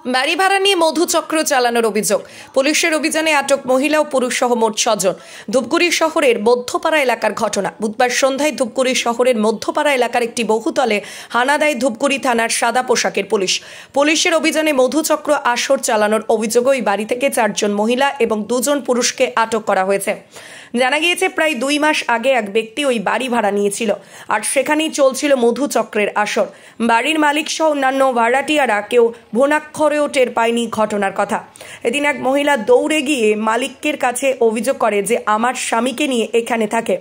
বাড়ি ভাড়া নিয়ে মধুচক্র চালানোর অভিযোগ। পুলিশের অভিযানে আটক মহিলা ও পুরুষ সহ মোট 6 জন। ধূপগুড়ি শহরের মধ্যপাড়া এলাকার ঘটনা। বুধবার সন্ধ্যায় ধূপগুড়ি শহরের মধ্যপাড়া এলাকার একটি বহুতলে হানা দেয় ধূপগুড়ি থানার সাদা পোশাকের পুলিশ। পুলিশের অভিযানে মধুচক্র আসর চালানোর অভিযোগে ওই বাড়ি থেকে 4 জন মহিলা এবং 2 জন পুরুষকে আটক করা হয়েছে। জানা গিয়েছে প্রায় 2 মাস আগে এক ব্যক্তি ওই বাড়ি ভাড়া নিয়েছিল আর সেখানেই চলছিল মধুচক্রের আসর। বাড়ির মালিক সহ অন্যান্য ভাড়াটিয়ারা কেউ ভোনাক্ষরেও টের পায়নি ঘটনার কথা। এদিন এক মহিলা দৌড়ে গিয়ে মালিকের কাছে অভিযোগ করে যে আমার স্বামীকে নিয়ে এখানে থাকে।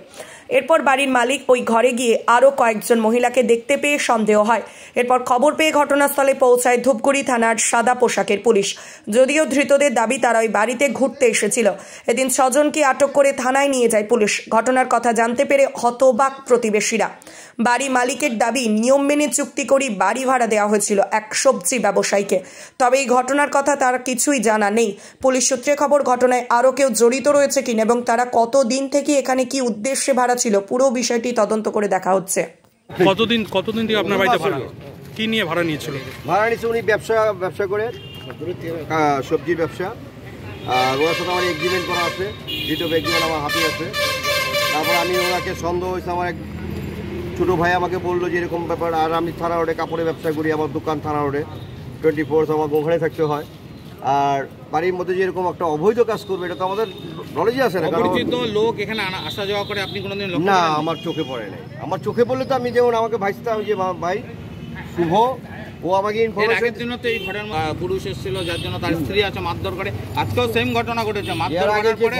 এরপর বাড়ির মালিক ওই ঘরে গিয়ে আরও কয়েকজন মহিলাকে দেখতে পেয়ে সন্দেহ হয়। এরপর খবর পেয়ে ঘটনাস্থলে পৌঁছায় ধূপগুড়ি থানার সাদা পোশাকের পুলিশ। যদিও ধৃতদের দাবি তারা ওই বাড়িতে ঘুরতে এসেছিল। এদিন 6 জনকে আটক করে থানায় নিয়ে যায় পুলিশ। ঘটনার কথা জানতে পেরে হতবাক প্রতিবেশীরা। বাড়ি মালিকের দাবি নিয়ম মেনে চুক্তি করে বাড়ি ভাড়া দেওয়া হয়েছিল এক সবজি ব্যবসায়ীকে। তবে এই ঘটনার কথা তার কিছুই জানা নেই। পুলিশ সূত্রে খবর ঘটনায় আরও কেউ জড়িত রয়েছে কিনা এবং তারা কতদিন থেকে এখানে কি উদ্দেশ্যে ভাড়া ছিল পুরো বিষয়টি তদন্ত করে দেখা হচ্ছে। কতদিন থেকে আপনার বাড়িতে ভাড়া কি নিয়ে ভাড়া নিয়েছিল? ভাড়া নিয়েছে উনি ব্যবসা করে সবজির ব্যবসা। আর ওনার সাথে আমার এগ্রিমেন্ট করা আছে, দ্বিতীয় এগ্রিমেন্ট আমার হাতে আছে। তারপর আমি ওনাকে সন্দেহ হয়েছে, আমার এক ছোটো ভাই আমাকে বললো যে এরকম ব্যাপার। আর আমি থানা রোডে কাপড়ের ব্যবসা করি, আমার দোকান থানা রোডে 24 আমার ওখানে থাকতে হয়। আর বাড়ির মধ্যে যে এরকম একটা অবৈধ কাজ করবে এটা তো আমাদের নলেজে আছে না। লোক এখানে আসা যাওয়া করে, আপনি কোনোদিন না আমার চোখে পড়ে নাই। আমার চোখে পড়লে তো আমি যেমন আমাকে ভাইছিতাম যে ভাই শুভ, ও আমাকে আগের দিনও তো এই ঘটনা পুরুষ এসেছিল যার জন্য তার স্ত্রী আছে মারধর করে। আজকেও সেম ঘটনা ঘটেছে, মারধর করার পরে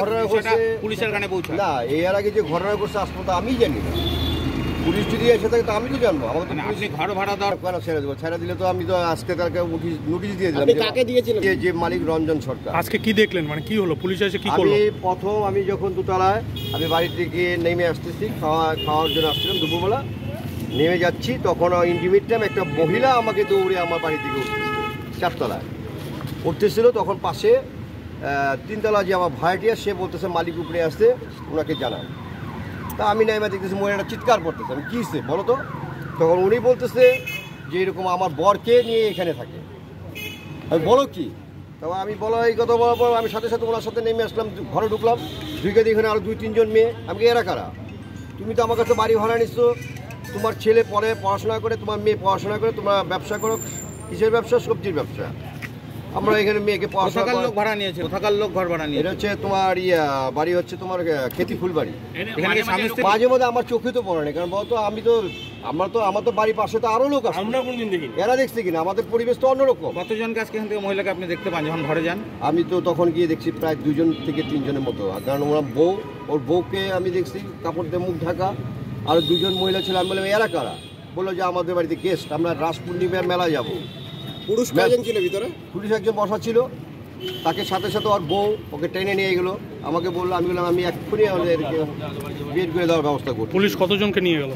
পুলিশের কানে পৌঁছায়। না এর আগে যে ঘটনা ঘটছে আজ পর্যন্ত আমি জানি না। পুলিশ যদি এসে থাকে তো আমি তো জানবো। আমাকে আপনি ঘর ভাড়া দেওয়ার কেন ছেড়ে দেবো? ছেড়ে দিলে তো আমি তো আজকে তাকে নোটিশ দিয়ে দিলাম। কাকে দিয়েছিলেন? যে মালিক রঞ্জন সরকার। আজকে কি দেখলেন, মানে কি হলো? পুলিশ এসে কি করলো? আমি যখন দোতলায় আমি বাড়ি থেকে নেমে আসতেছি, খাওয়ার জন্য আসছিলাম দুপুরবেলা, নেমে যাচ্ছি তখন ইন্টিমেট টাইম একটা মহিলা আমাকে দৌড়ে আমার বাড়ি থেকে উঠতেছিল, 4 তলায় উঠতেছিল। তখন পাশে 3 তলা যে আমার ভাড়াটিয়া, সে বলতেছে মালিক উপরে আসতে, ওনাকে জানান। তা আমি নেমে দেখতেছি মহিলাটা চিৎকার করতেছে, আমি কী হচ্ছে বলো তো? তখন উনি বলতেছে যে এরকম আমার বরকে নিয়ে এখানে থাকে। আমি বলো কি? তবে আমি বলো এই কথা বলার পর আমি সাথে সাথে ওনার সাথে নেমে আসলাম, ঘরে ঢুকলাম। ঢুকে এখানে আরও 2-3 জন মেয়ে। আমি এরা কারা? তুমি তো আমার কাছে বাড়ি ভাড়া নিচ্ছ, তোমার ছেলে পরে পড়াশোনা করে, তোমার মেয়ে পড়াশোনা করে, তোমরা ব্যবসা করো। কিসের ব্যবসা? সবজির ব্যবসা। আমরা এখানে মেয়েকে পড়াশোনা লোক ভাড়া নিয়েছে, কোথাকার লোক ঘর ভাড়া নিয়েছে। এটা হচ্ছে তোমার বাড়ি হচ্ছে তোমার খেতি ফুলবাড়ি। মাঝে মধ্যে আমার চোখে তো পড়ে না, কারণ বলতো আমার তো বাড়ির পাশে তো আরো লোক আছে, আমরা কোনদিন দেখি এরা দেখছি কিনা। আমাদের পরিবেশ তো অন্যরকম। কতজন কাছে এখান থেকে মহিলাকে আপনি দেখতে পান যখন ঘরে যান? আমি তো তখন গিয়ে দেখছি প্রায় 2 থেকে 3 জনের মতো। কারণ ওরা ওর বউকে আমি দেখছি কাপড় দিয়ে মুখ ঢাকা, আর 2 জন মহিলা ছিল। আমি বললাম এরা কারা? বললো যে আমাদের বাড়িতে গেস্ট, আমরা রাস পূর্ণিমার মেলা যাবো। পুরুষ কয়জন ছিল ভিতরে? পুলিশ একজন বসা ছিল, তাকে সাথে সাথে ওর বউ ওকে টেনে নিয়ে গেলো। আমাকে বললো, আমি বললাম আমি এক্ষুনি বের করে দেওয়ার ব্যবস্থা করছি। পুলিশ কতজনকে নিয়ে গেল?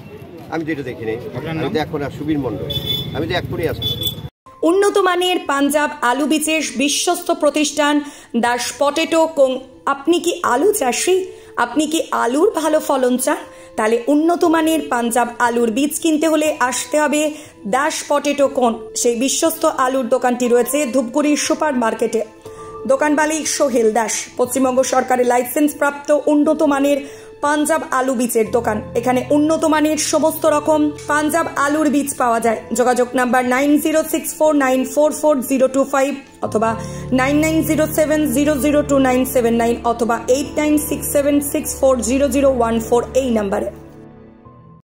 আমি তো এটা দেখিনি। আমি তো এখন সুবীর মণ্ডল, আমি তো এক্ষুনি আসবো। উন্নত মানের পাঞ্জাব আলু বীজের বিশ্বস্ত প্রতিষ্ঠান দাস পটেটো। আপনি কি আলু চাষি? আপনি কি আলুর ভালো ফলন চান? তাহলে উন্নত মানের পাঞ্জাব আলুর বীজ কিনতে হলে আসতে হবে দাস পটেটো কোন। সেই বিশ্বস্ত আলুর দোকানটি রয়েছে ধূপগুড়ি সুপার মার্কেটে। দোকান মালিক সোহেল দাস। পশ্চিমবঙ্গ সরকারের লাইসেন্স প্রাপ্ত উন্নত মানের পাঞ্জাব আলু বীজের দোকান। এখানে উন্নত মানের সমস্ত রকম পাঞ্জাব আলুর বীজ পাওয়া যায়। যোগাযোগ নাম্বার 9064944025 অথবা 9907002979 অথবা 8967640014 এই নাম্বারে।